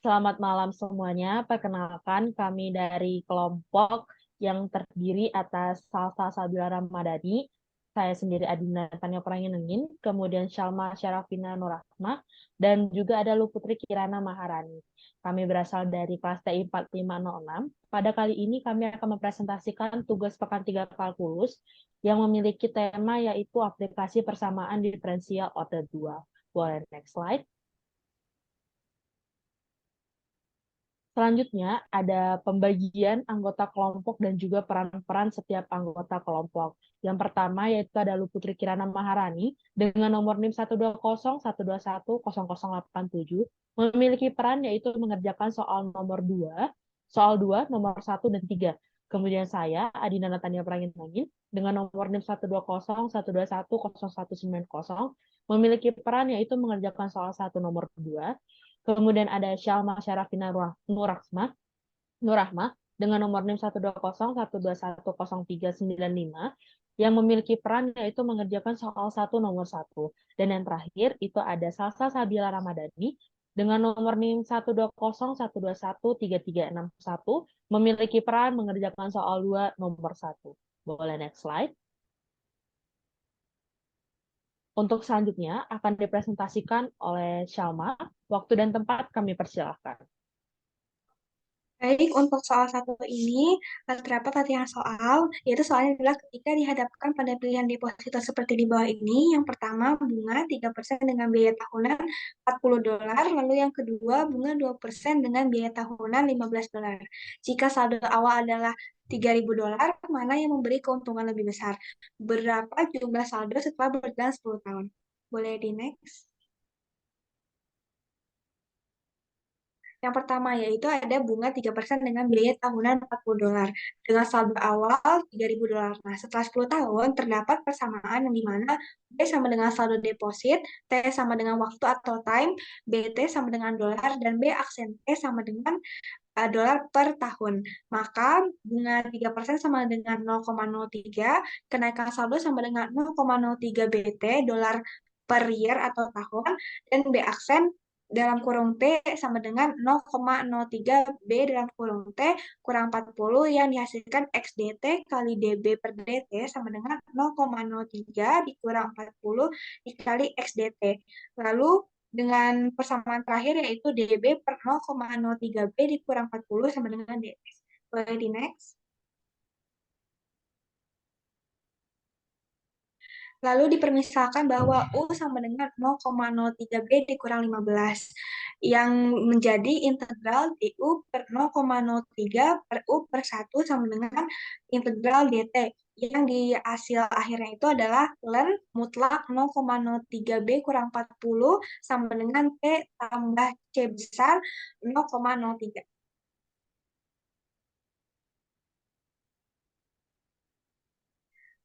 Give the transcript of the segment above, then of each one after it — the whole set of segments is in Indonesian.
Selamat malam semuanya. Perkenalkan, kami dari kelompok yang terdiri atas Salsa Sabila Ramadhani, saya sendiri Adina Tanya Pranginengin, kemudian Syalma Syarafina Nurahma, dan juga ada Luputri Kirana Maharani. Kami berasal dari kelas TI 4506. Pada kali ini kami akan mempresentasikan tugas pekan 3 kalkulus yang memiliki tema yaitu aplikasi persamaan diferensial order 2. Boleh next slide. Selanjutnya, ada pembagian anggota kelompok dan juga peran-peran setiap anggota kelompok. Yang pertama yaitu ada Luputri Kirana Maharani dengan nomor NIM 12012100887 memiliki peran yaitu mengerjakan soal nomor 2, soal 2, nomor 1 dan 3. Kemudian saya, Adina Natania Pranginangin, dengan nomor NIM 12012101990 memiliki peran yaitu mengerjakan soal 1 nomor 2. Kemudian ada Syalma Syarafina Nurahma dengan nomor NIM 12012110395 yang memiliki peran yaitu mengerjakan soal 1 nomor 1. Dan yang terakhir itu ada Salsa Sabila Ramadhani dengan nomor NIM 12012133361 memiliki peran mengerjakan soal 2 nomor 1. Boleh next slide. Untuk selanjutnya akan dipresentasikan oleh Syalma. Waktu dan tempat kami persilahkan. Baik, untuk soal satu ini terdapat latihan soal, yaitu soalnya adalah ketika dihadapkan pada pilihan deposito seperti di bawah ini. Yang pertama, bunga 3% dengan biaya tahunan $40, lalu yang kedua, bunga 2% dengan biaya tahunan $15. Jika saldo awal adalah $3.000, mana yang memberi keuntungan lebih besar? Berapa jumlah saldo setelah berjalan 10 tahun? Boleh di next? Yang pertama yaitu ada bunga 3% dengan biaya tahunan $40 dengan saldo awal $3.000. Nah, setelah 10 tahun terdapat persamaan yang dimana B sama dengan saldo deposit, T sama dengan waktu atau time, BT sama dengan dolar, dan B aksen T sama dengan dolar per tahun. Maka bunga 3% sama dengan 0,03, kenaikan saldo sama dengan 0,03 BT dolar per year atau tahun, dan B aksen dalam kurung T sama dengan 0,03 B dalam kurung T kurang 40 yang dihasilkan XDT kali DB per DT sama dengan 0,03 dikurang 40 dikali XDT. Lalu dengan persamaan terakhir yaitu DB per 0,03 B dikurang 40 sama dengan DT. Boleh di next. Lalu dipermisalkan bahwa U sama dengan 0,03 B dikurang 15, yang menjadi integral DU per 0,03 per U per 1 sama dengan integral DT, yang di hasil akhirnya itu adalah ln mutlak 0,03 B kurang 40 sama dengan T tambah C besar 0,03.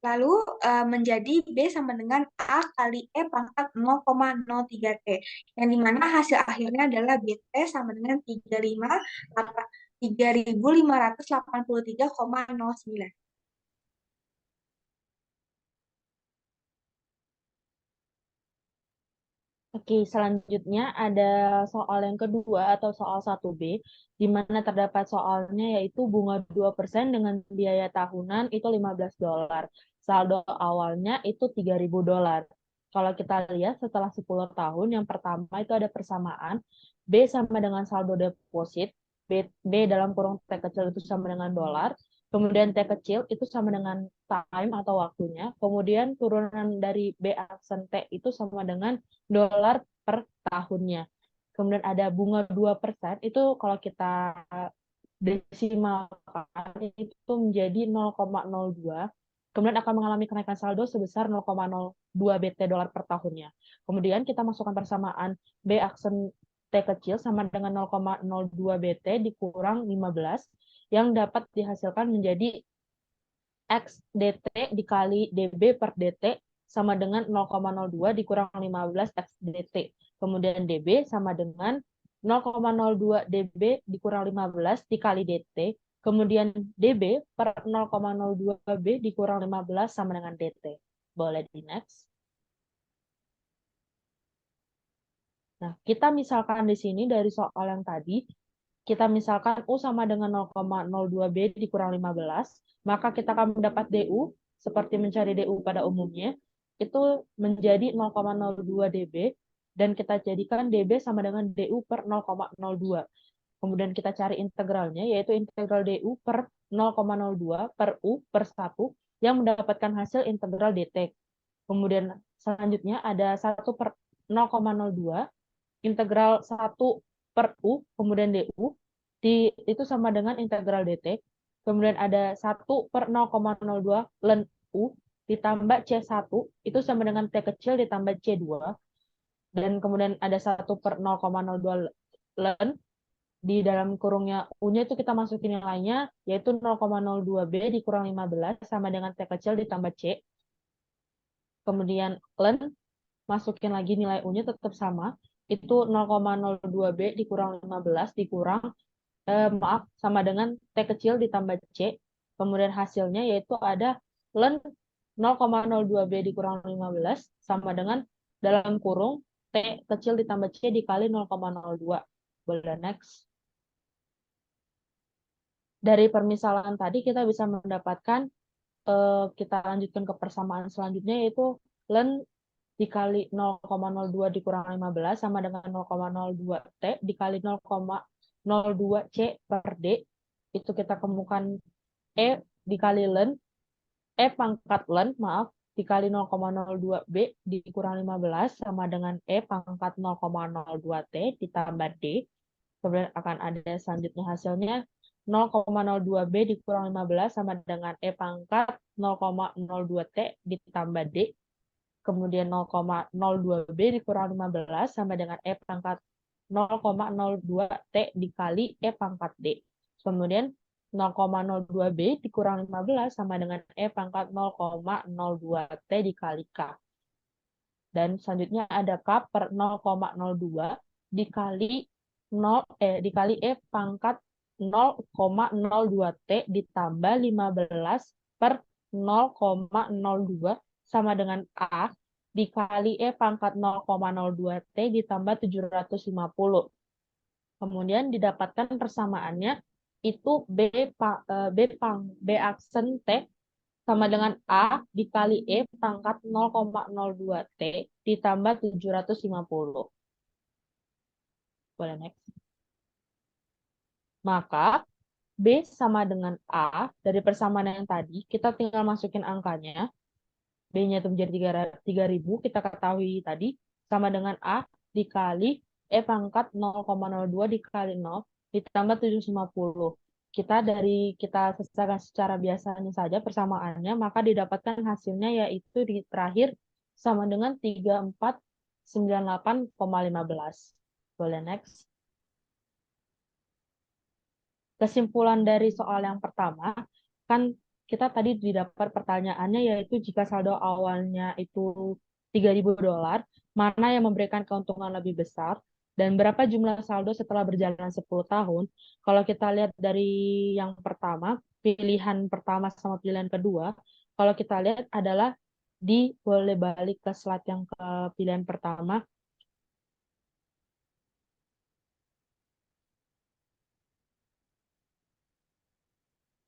Lalu menjadi B sama dengan A kali E pangkat 0,03T. Yang dimana hasil akhirnya adalah BT sama dengan 3583,09. Oke, selanjutnya ada soal yang kedua atau soal 1B, di mana terdapat soalnya yaitu bunga 2% dengan biaya tahunan itu $15. Saldo awalnya itu $3.000. Kalau kita lihat setelah 10 tahun, yang pertama itu ada persamaan, B sama dengan saldo deposit, B dalam kurung T kecil itu sama dengan dolar, kemudian T kecil itu sama dengan time atau waktunya, kemudian turunan dari B aksen T itu sama dengan dolar per tahunnya. Kemudian ada bunga 2%, itu kalau kita desimalkan itu menjadi 0,02. Kemudian akan mengalami kenaikan saldo sebesar 0,02 BT dolar per tahunnya. Kemudian kita masukkan persamaan B aksen T kecil sama dengan 0,02 BT dikurang 15 yang dapat dihasilkan menjadi X DT dikali DB per DT sama dengan 0,02 dikurang 15 X DT. Kemudian DB sama dengan 0,02 DB dikurang 15 dikali DT. Kemudian DB per 0,02 B dikurang 15 sama dengan DT. Boleh di next. Nah, kita misalkan di sini dari soal yang tadi, kita misalkan U sama dengan 0,02B dikurang 15, maka kita akan mendapat DU, seperti mencari DU pada umumnya, itu menjadi 0,02 dB, dan kita jadikan dB sama dengan DU per 0,02. Kemudian kita cari integralnya, yaitu integral DU per 0,02 per U per 1, yang mendapatkan hasil integral dt. Kemudian selanjutnya ada 1 per 0,02, integral 1 per U, kemudian DU, itu sama dengan integral dt. Kemudian ada 1 per 0,02 ln U ditambah C1, itu sama dengan T kecil ditambah C2. Dan kemudian ada 1 per 0,02 ln, di dalam kurungnya U-nya itu kita masukin nilainya, yaitu 0,02B dikurang 15 sama dengan T kecil ditambah C. Kemudian ln, masukin lagi nilai U-nya tetap sama, itu 0,02B dikurang 15 dikurang, sama dengan T kecil ditambah C. Kemudian hasilnya yaitu ada ln 0,02B dikurang 15 sama dengan dalam kurung T kecil ditambah C dikali 0,02. Boleh next. Dari permisalan tadi kita bisa mendapatkan, kita lanjutkan ke persamaan selanjutnya, yaitu ln dikali 0,02 dikurang 15 sama dengan 0,02 T dikali 0,02 C per D. Itu kita temukan E dikali ln, E pangkat ln, maaf, dikali 0,02 B dikurang 15 sama dengan E pangkat 0,02 T ditambah D. Kemudian akan ada selanjutnya hasilnya 0,02 B dikurang 15 sama dengan E pangkat 0,02 T ditambah D. Kemudian 0,02 B dikurang 15 sama dengan E pangkat 0,02 T dikali E pangkat D. Kemudian 0,02 B dikurang 15 sama dengan E pangkat 0,02 T dikali K. Dan selanjutnya ada K per 0,02 dikali dikali E pangkat 0,02 T ditambah 15 per 0,02 sama dengan A dikali E pangkat 0,02 T ditambah 750. Kemudian didapatkan persamaannya itu B aksen T sama dengan A dikali E pangkat 0,02 T ditambah 750. Boleh next. Maka B sama dengan A, dari persamaan yang tadi, kita tinggal masukin angkanya. B-nya itu menjadi 3000, kita ketahui tadi, sama dengan A dikali E pangkat 0,02 dikali 0 ditambah 750. Kita selesaikan secara biasanya saja persamaannya, maka didapatkan hasilnya yaitu di terakhir sama dengan 3498,15. Boleh next. Kesimpulan dari soal yang pertama, kan kita tadi didapat pertanyaannya yaitu jika saldo awalnya itu $3.000, mana yang memberikan keuntungan lebih besar, dan berapa jumlah saldo setelah berjalan 10 tahun. Kalau kita lihat dari yang pertama, pilihan pertama sama pilihan kedua, kalau kita lihat adalah boleh balik ke slide yang ke pilihan pertama.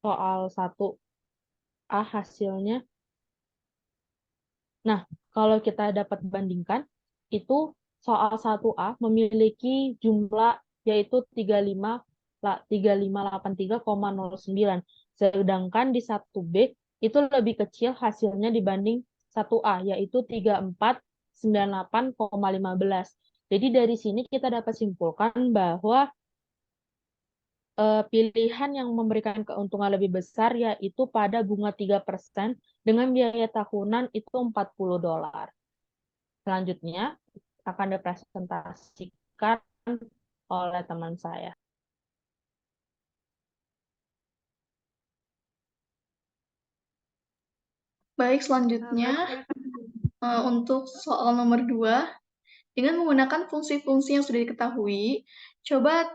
Soal 1A hasilnya. Nah, kalau kita dapat bandingkan, itu soal 1A memiliki jumlah yaitu 3583,09. Sedangkan di 1B itu lebih kecil hasilnya dibanding 1A, yaitu 3498,15. Jadi dari sini kita dapat simpulkan bahwa pilihan yang memberikan keuntungan lebih besar yaitu pada bunga 3% dengan biaya tahunan itu $40. Selanjutnya akan dipresentasikan oleh teman saya. Baik, selanjutnya untuk soal nomor 2, dengan menggunakan fungsi-fungsi yang sudah diketahui, coba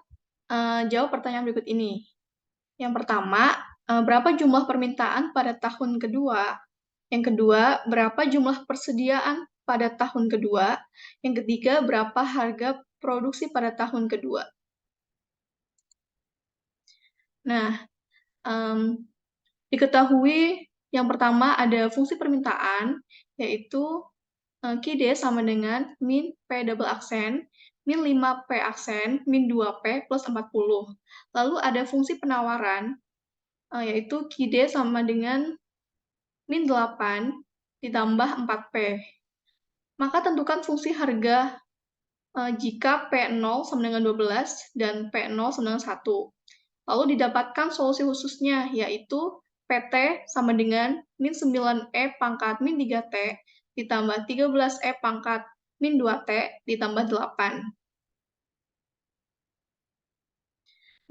jawab pertanyaan berikut ini. Yang pertama, berapa jumlah permintaan pada tahun kedua? Yang kedua, berapa jumlah persediaan pada tahun kedua? Yang ketiga, berapa harga produksi pada tahun kedua. Nah, diketahui yang pertama ada fungsi permintaan, yaitu QD sama dengan min P double aksen, min 5P aksen, min 2P plus 40. Lalu ada fungsi penawaran, yaitu QD sama dengan min 8 ditambah 4P. Maka tentukan fungsi harga jika P0 sama dengan 12 dan P0 sama dengan 1. Lalu didapatkan solusi khususnya, yaitu PT sama dengan min 9E pangkat min 3T ditambah 13E pangkat min 2T ditambah 8.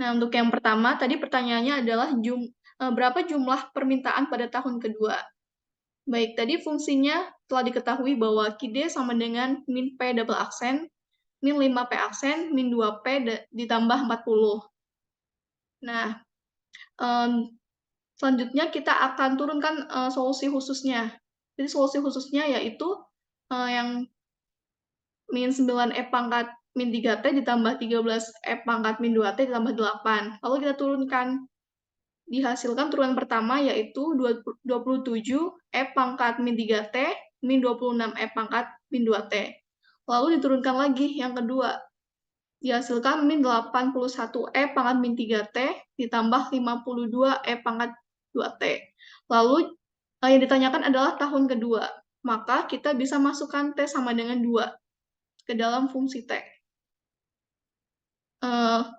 Nah, untuk yang pertama, tadi pertanyaannya adalah berapa jumlah permintaan pada tahun kedua. Baik, tadi fungsinya telah diketahui bahwa QD sama dengan min P double aksen, min 5P aksen, min 2P ditambah 40. Nah, selanjutnya kita akan turunkan solusi khususnya. Jadi solusi khususnya yaitu yang min 9E pangkat min 3T ditambah 13E pangkat min 2T ditambah 8. Lalu kita turunkan. Dihasilkan turunan pertama yaitu 27E pangkat min 3T min 26E pangkat min 2T. Lalu diturunkan lagi yang kedua. Dihasilkan min 81E pangkat min 3T ditambah 52E pangkat 2T. Lalu yang ditanyakan adalah tahun kedua. Maka kita bisa masukkan T sama dengan 2 ke dalam fungsi T.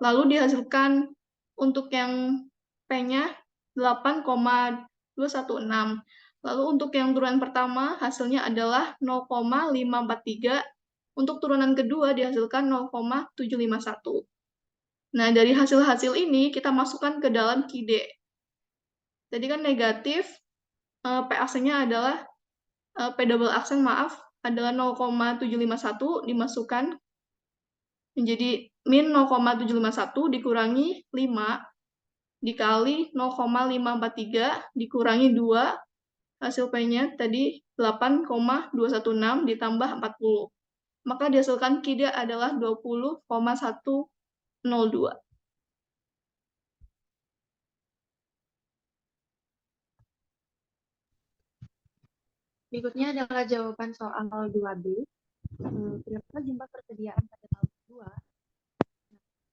Lalu dihasilkan untuk yang P-nya 8,216. Lalu untuk yang turunan pertama hasilnya adalah 0,543. Untuk turunan kedua dihasilkan 0,751. Nah, dari hasil-hasil ini kita masukkan ke dalam QD. Jadi kan negatif, P aksennya adalah, P double aksen maaf, adalah 0,751 dimasukkan menjadi min 0,751 dikurangi 5 dikali 0,543 dikurangi 2, hasil P-nya tadi 8,216 ditambah 40. Maka dihasilkan QD adalah 20,102. Berikutnya adalah jawaban soal 2B. Berapa jumlah persediaan pada tahun kedua?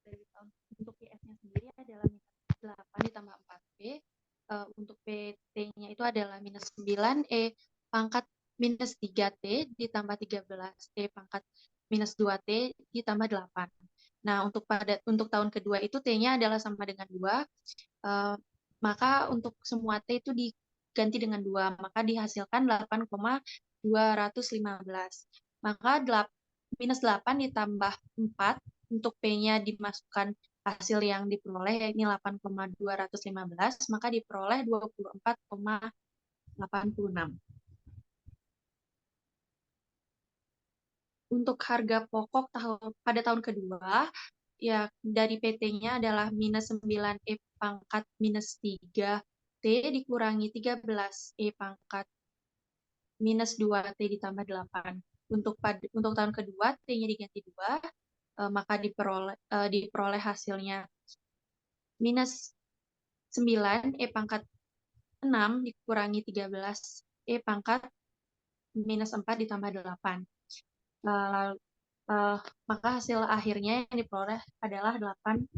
Dari tahun untuk PS-nya sendiri adalah minus 8 ditambah 4B. Untuk PT-nya itu adalah minus 9E pangkat minus 3T ditambah 13E pangkat minus 2T ditambah 8. Nah, untuk tahun kedua itu T-nya adalah sama dengan 2. Maka untuk semua T itu diganti dengan 2. Maka dihasilkan 8,215. Maka minus 8 ditambah 4 untuk P-nya dimasukkan hasil yang diperoleh, yakni 8,215, maka diperoleh 24,86. Untuk harga pokok pada tahun kedua, ya dari PT-nya adalah minus 9E pangkat minus 3T dikurangi 13E pangkat minus 2T ditambah 8. Untuk tahun kedua, T-nya diganti 2, maka diperoleh hasilnya minus 9 E pangkat 6 dikurangi 13 E pangkat minus 4 ditambah 8. Maka hasil akhirnya yang diperoleh adalah 8,3.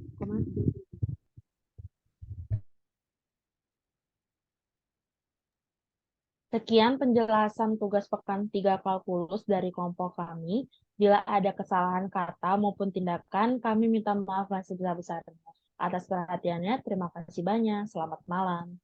Sekian penjelasan tugas pekan 3 kalkulus dari kelompok kami. Bila ada kesalahan kata maupun tindakan, kami minta maaf yang sebesar-besarnya. Atas perhatiannya, terima kasih banyak. Selamat malam.